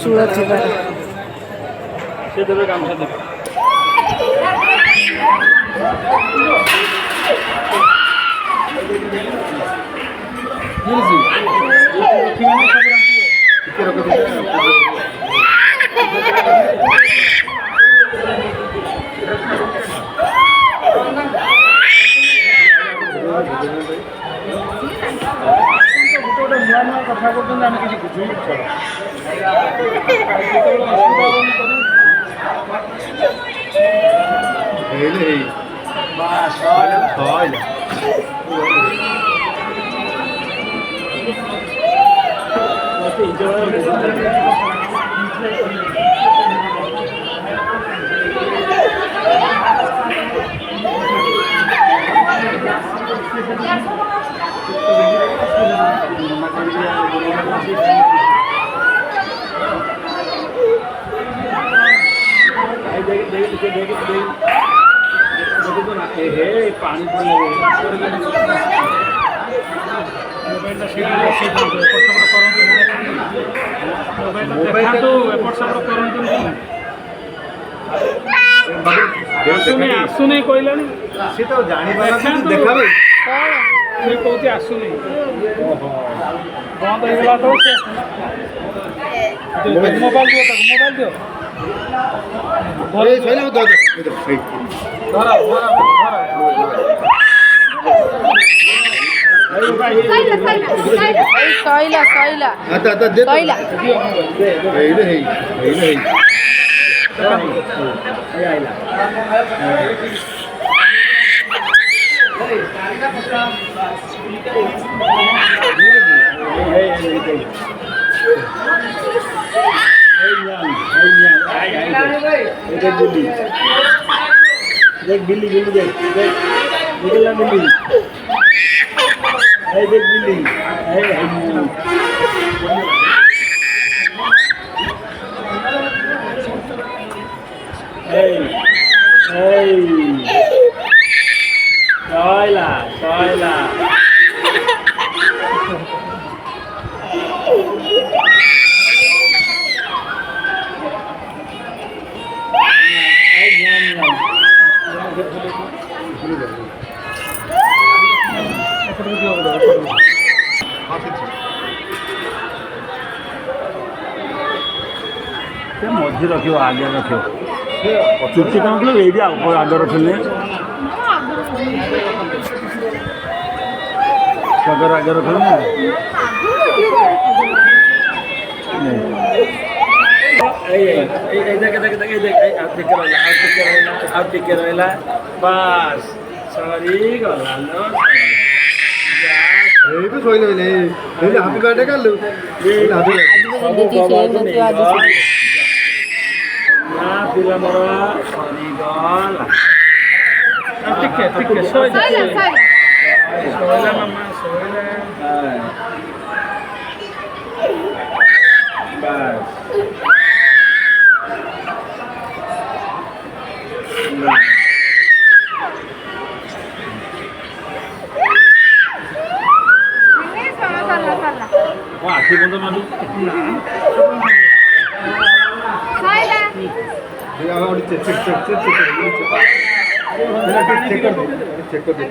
चूड़ थी से देवे गामछा देवे कथा करते आम किसी बुझे पानी आसुनी कहला सी तो जानी देखा कहते आसुनी बंद हो तो मोबाइल दियो मोबाइल दियो देख बिल्ली बिल्ली देख देख निकलना बिल्ली देख बिल्ली soila soila मझी रख आगे रख चुटी कौन ये आगे रखने सगर आगे रखने बस सरी गला हापी बर्थडे कर लू पिला मोर सरी गला टिके टिके सोइला मामा सोइला बस आखि बंद मारू check check check check check check कर दे